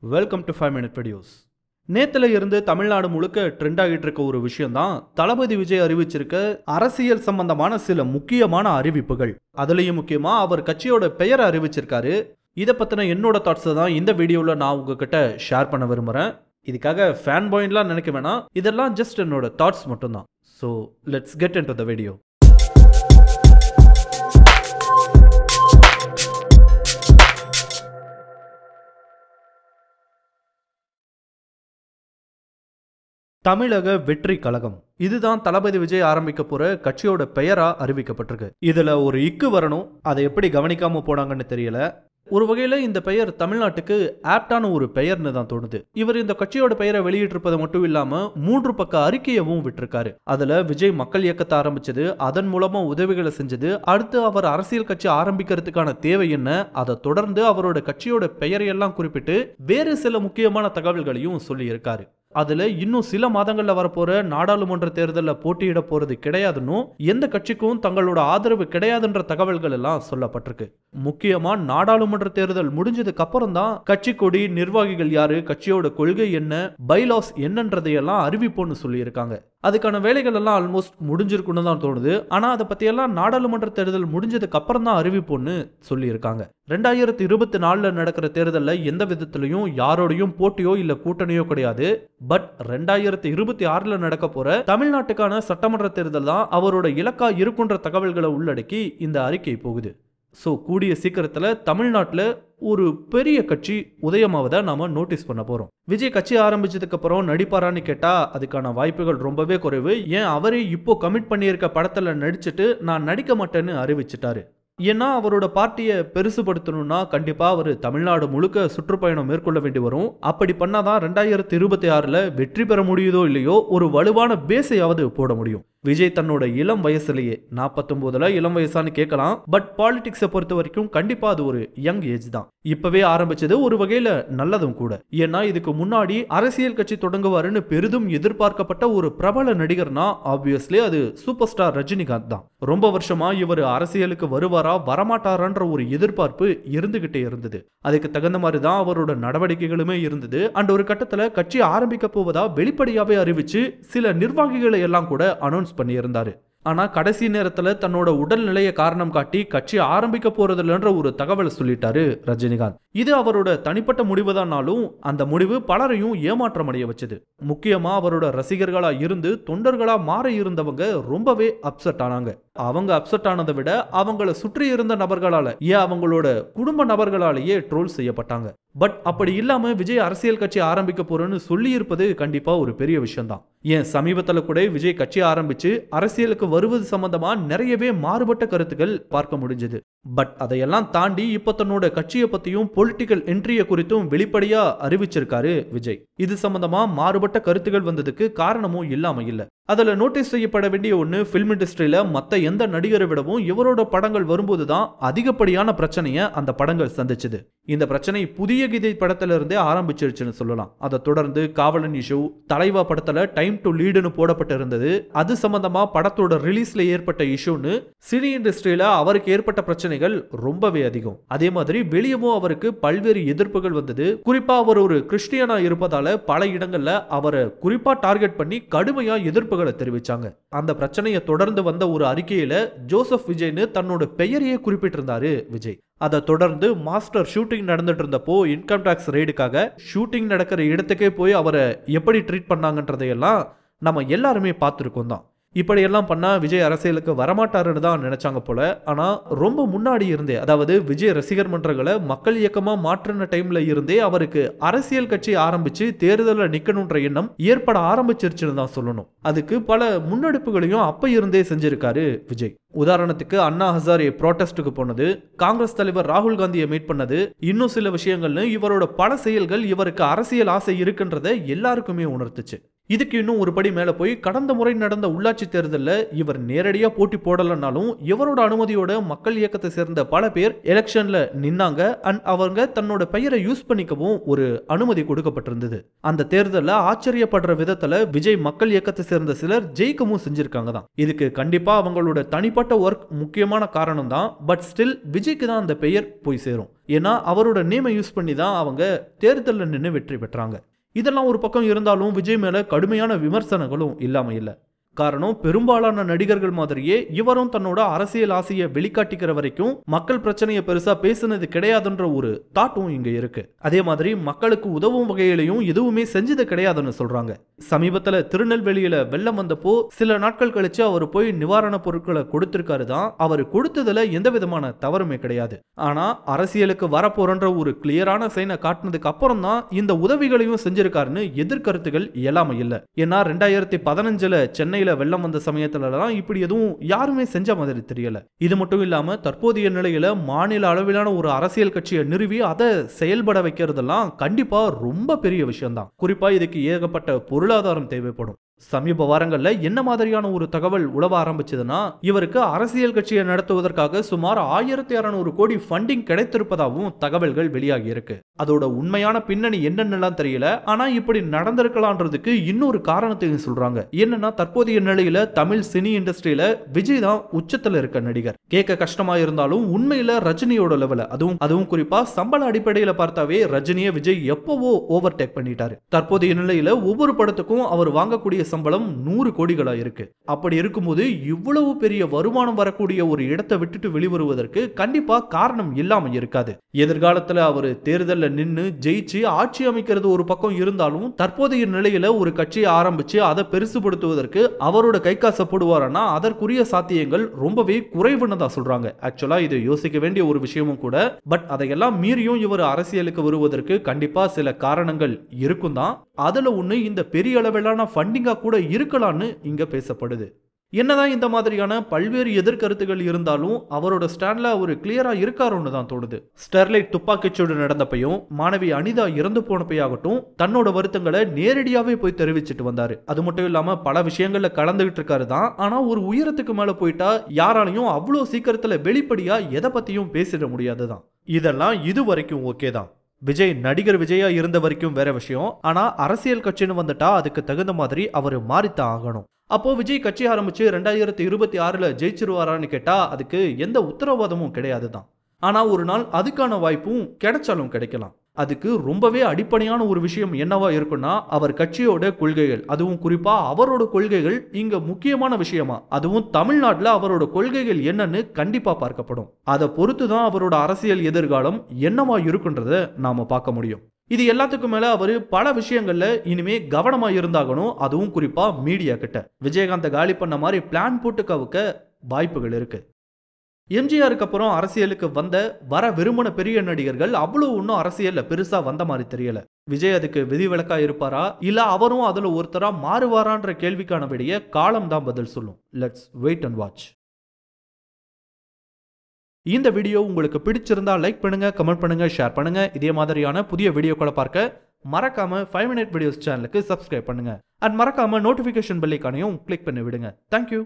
Welcome to 5 Minute Videos. நேத்துல இருந்து தமிழ்நாடு முழுக்க ட்ரெண்ட் ஆகிட்டு இருக்க ஒரு விஷயம் தான் தளபதி விஜய் அறிவிச்சிருக்க அரசியல் சம்பந்தமான சில முக்கியமான அறிவிப்புகள். அதுலயும் முக்கியமா அவர் கட்சியோட பெயரை அறிவிச்சிருக்காரு. இதை பத்தின என்னோட தாட்ஸை தான் இந்த வீடியோவில் நான் உங்ககிட்ட ஷேர் பண்ண விரும்புகிறேன். இதுக்காக ஃபேன் பாயிண்ட்லாம் நினைக்க வேணாம், இதெல்லாம் ஜஸ்ட் என்னோட தாட்ஸ் மட்டும்தான். So let's get into the video. தமிழக வெற்றி கழகம், இதுதான் தளபதி விஜய் ஆரம்பிக்க போற கட்சியோட பெயரா அறிவிக்கப்பட்டிருக்கு. இதுல ஒரு இக்கு வரணும், அதை எப்படி கவனிக்காம போனாங்கன்னு தெரியல. ஒரு வகையில இந்த பெயர் தமிழ்நாட்டுக்கு ஆப்டான ஒரு பெயர்னு தான் தோணுது. இவர் இந்த கட்சியோட பெயரை வெளியிட்டிருப்பது மட்டும் இல்லாம 3 பக்க அறிக்கையவும் விட்டிருக்காரு. அதுல விஜய் மக்கள் இயக்கத்தை ஆரம்பிச்சது, அதன் மூலமா உதவிகளை செஞ்சது, அடுத்து அவர் அரசியல் கட்சி ஆரம்பிக்கிறதுக்கான தேவை என்ன, அதை தொடர்ந்து அவரோட கட்சியோட பெயரையெல்லாம் குறிப்பிட்டு வேறு சில முக்கியமான தகவல்களையும் சொல்லி இருக்காரு. அதுல இன்னும் சில மாதங்கள்ல வரப்போற நாடாளுமன்ற தேர்தலில் போட்டியிட போறது கிடையாதுன்னு, எந்த கட்சிக்கும் தங்களோட ஆதரவு கிடையாதுன்ற தகவல்கள் எல்லாம் சொல்லப்பட்டிருக்கு. முக்கியமா நாடாளுமன்ற தேர்தல் முடிஞ்சதுக்கு அப்புறம் தான் கட்சி கொடி, நிர்வாகிகள் யாரு, கட்சியோட கொள்கை என்ன, பைலாஸ் என்னன்றதையெல்லாம் அறிவிப்போன்னு சொல்லி இருக்காங்க. அதுக்கான வேலைகள் எல்லாம் ஆல்மோஸ்ட் முடிஞ்சிருக்குன்னு தான் தோணுது. ஆனா அதை பத்தியெல்லாம் நாடாளுமன்ற தேர்தல் முடிஞ்சதுக்கு அப்புறம் தான் அறிவிப்போன்னு சொல்லி இருக்காங்க. 2024 நடக்கிற தேர்தலில் எந்த விதத்திலையும் யாரோடையும் போட்டியோ இல்ல கூட்டணியோ கிடையாது. பட் 2026 நடக்க போற தமிழ்நாட்டுக்கான சட்டமன்ற தேர்தல் தான் அவரோட இலக்கா இருக்குன்ற தகவல்களை உள்ளடக்கி இந்த அறிக்கை போகுது. ஸோ கூடிய சீக்கிரத்தில் தமிழ்நாட்டில் ஒரு பெரிய கட்சி உதயமாவதை நாம நோட்டீஸ் பண்ண போறோம். விஜய் கட்சி ஆரம்பிச்சதுக்கு அப்புறம் நடிப்பாரான்னு கேட்டா அதுக்கான வாய்ப்புகள் ரொம்பவே குறைவு. ஏன் அவரே இப்போ கமிட் பண்ணியிருக்க படத்துல நடிச்சுட்டு நான் நடிக்க மாட்டேன்னு அறிவிச்சிட்டாரு. ஏன்னா அவரோட பார்ட்டியை பெருசுபடுத்தணும்னா கண்டிப்பா அவர் தமிழ்நாடு முழுக்க சுற்றுப்பயணம் மேற்கொள்ள வேண்டி வரும். அப்படி பண்ணாதான் 2026 வெற்றி பெற முடியுதோ இல்லையோ ஒரு வலுவான பேஸையாவது போட முடியும். விஜய் தன்னோட இளம் வயசுலயே 49 இளம் வயசான்னு கேட்கலாம், பட் பாலிடிக்ஸை பொறுத்த வரைக்கும் கண்டிப்பா அது ஒரு யங் ஏஜ் தான். இப்பவே ஆரம்பிச்சது ஒரு வகையில நல்லதும் கூட. ஏன்னா இதுக்கு முன்னாடி அரசியல் கட்சி தொடங்குவாருன்னு பெரிதும் எதிர்பார்க்கப்பட்ட ஒரு பிரபல நடிகர்னா ஆப்வியஸ்லி அது சூப்பர் ஸ்டார் ரஜினிகாந்த் தான். ரொம்ப வருஷமா இவர் அரசியலுக்கு வருவாரா வரமாட்டாரான்ற ஒரு எதிர்பார்ப்பு இருந்துகிட்டே இருந்தது. அதுக்கு தகுந்த மாதிரி தான் அவரோட நடவடிக்கைகளுமே இருந்தது. அண்ட் ஒரு கட்டத்துல கட்சி ஆரம்பிக்க போவதா வெளிப்படையாவே அறிவிச்சு சில நிர்வாகிகளை எல்லாம் கூட அனௌன்ஸ் பண்ணியிருந்தாரு. ஆனா கடைசி நேரத்துல தன்னோட உடல்நிலையை காரணம் காட்டி கட்சி ஆரம்பிக்க போறதில்லைன்ற ஒரு தகவல் சொல்லிட்டாரு ரஜினிகாந்த். இது அவரோட தனிப்பட்ட முடிவு தானாலும் அந்த முடிவு பலரையும் ஏமாற்றம் அடைய வச்சது. முக்கியமா அவரோட ரசிகர்களா இருந்து தொண்டர்களா மாற இருந்தவங்க ரொம்பவே அப்செட் ஆனாங்க. அவங்க அப்செட் ஆனதை விட அவங்கள சுற்றி இருந்த நபர்களால, ஏன் அவங்களோட குடும்ப நபர்களாலேயே ட்ரோல் செய்யப்பட்டாங்க. பட் அப்படி இல்லாம விஜய் அரசியல் கட்சி ஆரம்பிக்க போறேன்னு சொல்லி இருப்பது கண்டிப்பா ஒரு பெரிய விஷயம் தான். ஏன் சமீபத்துல கூட விஜய் கட்சி ஆரம்பிச்சு அரசியலுக்கு வருவது சம்பந்தமா நிறையவே மாறுபட்ட கருத்துக்கள் பார்க்க முடிஞ்சது. பட் அதையெல்லாம் தாண்டி இப்ப தன்னோட கட்சியை பத்தியும் பொலிட்டிக்கல் என்ட்ரியை குறித்தும் வெளிப்படையா அறிவிச்சிருக்காரு விஜய். இது சம்பந்தமா மாறுபட்ட கருத்துக்கள் வந்ததுக்கு காரணமும் இல்லாம இல்ல. அதுல நோட்டீஸ் செய்யப்பட வேண்டிய ஒண்ணு, பிலிம் இண்டஸ்ட்ரியில மத்த எந்த நடிகரை விடவும் இவரோட படங்கள் வரும்போதுதான் அதிகப்படியான பிரச்சனையை அந்த படங்கள் சந்திச்சது. இந்த பிரச்சனை புதிய கீதை படத்துல இருந்தே ஆரம்பிச்சிருச்சுன்னு சொல்லலாம். அதை தொடர்ந்து காவலன் இஷ்யூ, தலைவா படத்துல டைம் டு லீடுன்னு போடப்பட்டு இருந்தது. அது சம்பந்தமா படத்தோட ரிலீஸ்ல ஏற்பட்ட இஷ்யூன்னு சினி இண்டஸ்ட்ரியில அவருக்கு ஏற்பட்ட பிரச்சனைகள் ரொம்பவே அதிகம். அதே மாதிரி வெளியவும் அவருக்கு பல்வேறு எதிர்ப்புகள் வந்தது. குறிப்பா அவர் ஒரு கிறிஸ்டியனா இருப்பதால பல இடங்கள்ல அவரை குறிப்பா டார்கெட் பண்ணி கடுமையா எதிர்ப்புகளை தெரிவிச்சாங்க. அந்த பிரச்சனையை தொடர்ந்து வந்த ஒரு அறிக்கையில ஜோசப் விஜய்னு தன்னோட பெயரையே குறிப்பிட்டிருந்தாரு விஜய். அதை தொடர்ந்து மாஸ்டர் ஷூட்டிங் நடந்துட்டு இருந்தப்போ இன்கம் டாக்ஸ் ரெய்டுக்காக ஷூட்டிங் நடக்கிற இடத்துக்கே போய் அவரை எப்படி ட்ரீட் பண்ணாங்கன்றதையெல்லாம் நம்ம எல்லாருமே பார்த்துருக்கோம் தான். இப்படியெல்லாம் பண்ணா விஜய் அரசியலுக்கு வரமாட்டாருன்னு தான் நினைச்சாங்க போல. ஆனா ரொம்ப முன்னாடி இருந்தே, அதாவது விஜய் ரசிகர் மன்றங்களை மக்கள் இயக்கமா மாற்றின டைம்ல இருந்தே அவருக்கு அரசியல் கட்சி ஆரம்பிச்சு தேர்தலில் நிக்கணும்ன்ற எண்ணம் ஏற்பட ஆரம்பிச்சிருச்சுன்னு தான் சொல்லணும். அதுக்கு பல முன்னெடுப்புகளையும் அப்ப இருந்தே செஞ்சிருக்காரு விஜய். உதாரணத்துக்கு அண்ணா ஹசாரே ப்ரோட்டஸ்டுக்கு போனது, காங்கிரஸ் தலைவர் ராகுல் காந்தியை மீட் பண்ணது, இன்னும் சில விஷயங்கள்னு இவரோட பல செயல்கள் இவருக்கு அரசியல் ஆசை இருக்குன்றதை எல்லாருக்குமே உணர்த்துச்சு. இதுக்கு இன்னும் ஒரு படி மேல போய் கடந்த முறை நடந்த உள்ளாட்சி தேர்தல்ல இவர் நேரடியா போட்டி போடலனாலும் இவரோட அனுமதியோட மக்கள் இயக்கத்தை சேர்ந்த பல பேர் எலெக்ஷன்ல நின்னாங்க. அண்ட் அவங்க தன்னோட பெயரை யூஸ் பண்ணிக்கவும் ஒரு அனுமதி கொடுக்கப்பட்டிருந்தது. அந்த தேர்தல்ல ஆச்சரியப்படுற விதத்துல விஜய் மக்கள் இயக்கத்தை சேர்ந்த சிலர் ஜெயிக்கவும் செஞ்சிருக்காங்க தான். இதுக்கு கண்டிப்பா அவங்களோட தனிப்பட்ட ஒர்க் முக்கியமான காரணம் தான். பட் ஸ்டில் விஜய்க்கு தான் அந்த பெயர் போய் சேரும். ஏன்னா அவரோட நேமை யூஸ் பண்ணி தான் அவங்க தேர்தலில் நின்று வெற்றி பெற்றாங்க. இதெல்லாம் ஒரு பக்கம் இருந்தாலும் விஜய் மேல கடுமையான விமர்சனங்களும் இல்லாம இல்ல. காரணம், பெரும்பாலான நடிகர்கள் மாதிரியே இவரும் தன்னோட அரசியல் ஆசையை வெளிக்காட்டிக்கிற வரைக்கும் மக்கள் பிரச்சனையை பெருசா பேசுனது கிடையாதுன்ற ஒரு தாட்டும் இங்க இருக்கு. அதே மாதிரி மக்களுக்கு உதவும் வகையிலையும் எதுவுமே செஞ்சது கிடையாதுன்னு சொல்றாங்க. சமீபத்துல திருநெல்வேலியில வெள்ளம் வந்தப்போ சில நாட்கள் கழிச்சு அவர் போய் நிவாரண பொருட்களை கொடுத்திருக்காரு தான். அவர் கொடுத்ததுல எந்த விதமான தவறுமே கிடையாது. ஆனா அரசியலுக்கு வரப்போறன்ற ஒரு கிளியரான சைனை காட்டினதுக்கு அப்புறம் தான் இந்த உதவிகளையும் செஞ்சிருக்காருன்னு எதிர்கருத்துகள் இயலாம இல்ல. ஏன்னா 2015 சென்னையில வெள்ளம் வந்த சமயத்துலலாம் இப்படி எதுவும் யாருமே செஞ்ச மாதிரி தெரியல. இது மட்டும் இல்லாம தற்போதைய நிலையில மாநில அளவிலான ஒரு அரசியல் கட்சியை நிறுவி அதை செயல்பட வைக்கிறதெல்லாம் கண்டிப்பா ரொம்ப பெரிய விஷயம் தான். குறிப்பா இதுக்கு ஏகப்பட்ட பொருளாதாரம் தேவைப்படும். சமீப வாரங்கள்ல என்ன மாதிரியான ஒரு தகவல் உலவ ஆரம்பிச்சதுன்னா, இவருக்கு அரசியல் கட்சியை நடத்துவதற்காக சுமார் 1600 கோடி ஃபண்டிங் கிடைத்திருப்பதாகவும் தகவல்கள் வெளியாகி இருக்கு. அதோட உண்மையான பின்னணி என்னன்னு தெரியல. ஆனா இப்படி நடந்திருக்கலாம்ன்றதுக்கு இன்னொரு காரணத்தையும் சொல்றாங்க. என்னன்னா, தற்போதைய நிலையில தமிழ் சினி இண்டஸ்ட்ரியில விஜய் தான் உச்சத்துல இருக்க நடிகர். கேட்க கஷ்டமா இருந்தாலும் உண்மையில ரஜினியோட லெவல அதுவும் குறிப்பா சம்பள அடிப்படையில பார்த்தாவே ரஜினியை விஜய் எப்பவோ ஓவர்டேக் பண்ணிட்டாரு. தற்போதைய நிலையில ஒவ்வொரு படத்துக்கும் அவர் வாங்கக்கூடிய சம்பளம் 100 கோடிகளா இருக்கு. அப்படி இருக்கும்போது இவ்வளவு பெரிய வருமானம் வரக்கூடிய ஒரு இடத்தை விட்டுட்டு வெளிவருவதற்கு கண்டிப்பா காரணம் இல்லாம இருக்காது. எதிர்காலத்துல அவர் தேர்தல்ல நின்னு ஜெயிச்சு ஆட்சி அமைக்கிறது ஒரு பக்கம் இருந்தாலும் தற்போதைய நிலையில ஒரு கட்சியை ஆரம்பிச்சு அதை பெருசுபடுத்துவதற்கு அவரோட கை காசை போடுவாரனா அதற்குரிய சாத்தியங்கள் ரொம்பவே குறைவுன்னு தான் சொல்றாங்க. ஆக்சுவலா இது யோசிக்க வேண்டிய ஒரு விஷயமும் கூட. பட் அதையெல்லாம் மீறியும் இவர் அரசியலுக்கு வருவதற்கு கண்டிப்பா சில காரணங்கள் இருக்கும் தான். அதுல ஒண்ணு இந்த பெரிய அளவிலான ஃபண்டிங்கா கூட இருக்கலாம்னு இங்க பேசப்படுது. என்னதான் இந்த மாதிரியான பல்வேறு எதிர்கருத்துகள் இருந்தாலும் அவரோட ஸ்டாண்ட்ல ஒரு கிளியரா இருக்காருன்னு தான் தோணுது. ஸ்டெர்லைட் துப்பாக்கிச்சூடு நடந்தப்பையும் மாணவி அனிதா இறந்து போனப்பையாகட்டும் தன்னோட வருத்தங்களை நேரடியாவே போய் தெரிவிச்சிட்டு வந்தாரு. அது மட்டும் இல்லாம பல விஷயங்கள்ல கலந்துகிட்டு இருக்காரு தான். ஆனா ஒரு உயரத்துக்கு மேல போயிட்டா யாராலையும் அவ்வளவு சீக்கிரத்துல வெளிப்படையா எதை பத்தியும் பேசிட முடியாதுதான். இதெல்லாம் இது வரைக்கும் ஓகே தான். விஜய் நடிகர் விஜயா இருந்த வரைக்கும் வேற விஷயம். ஆனா அரசியல் கட்சின்னு வந்துட்டா அதுக்கு தகுந்த மாதிரி அவர் மாறித்தான் ஆகணும். அப்போ விஜய் கட்சி ஆரம்பிச்சு 2026 ஜெயிச்சிருவாரான்னு கேட்டா அதுக்கு எந்த உத்தரவாதமும் கிடையாது தான். ஆனா ஒரு நாள் அதுக்கான வாய்ப்பும் கிடைச்சாலும் கிடைக்கலாம். அதுக்கு ரொம்பவே அடிப்படையான ஒரு விஷயம் என்னவா இருக்குன்னா, அவர் கட்சியோட கொள்கைகள், அதுவும் குறிப்பா அவரோட கொள்கைகள் இங்க முக்கியமான விஷயமா. அதுவும் தமிழ்நாட்டுல அவரோட கொள்கைகள் என்னன்னு கண்டிப்பா பார்க்கப்படும். அதை பொறுத்துதான் அவரோட அரசியல் எதிர்காலம் என்னவா இருக்குன்றத நாம பார்க்க முடியும். இது எல்லாத்துக்கும் மேல அவரு பல விஷயங்கள்ல இனிமே கவனமா இருந்தாகணும். அதுவும் குறிப்பா மீடியா கிட்ட. விஜயகாந்த் காலி பண்ண மாதிரி பிளான் போட்டு கவுக்க வாய்ப்புகள் இருக்கு. எம்ஜிஆருக்கு அப்புறம் அரசியலுக்கு வர விரும்பின பெரிய நடிகர்கள் அவ்வளவு ஒன்றும் அரசியல்ல பெருசா வந்த மாதிரி தெரியல. விஜய் அதுக்கு விதிவிலக்கா இருப்பாரா இல்ல அவரும் அதுல ஒருத்தரா மாறுவாரான்ற கேள்விக்கான விடைய காலம் தான் பதில் சொல்லும். Let's wait and watch. இந்த வீடியோ உங்களுக்கு பிடிச்சிருந்தா லைக் பண்ணுங்க, கமெண்ட் பண்ணுங்க, ஷேர் பண்ணுங்க. இதே மாதிரியான புதிய வீடியோக்களை பார்க்க மறக்காம 5 Minute Videos சேனலுக்கு சப்ஸ்கிரைப் பண்ணுங்க. அண்ட் மறக்காம நோட்டிபிகேஷன் பெல் ஐகானையும் கிளிக் பண்ணி விடுங்க. தேங்க்யூ.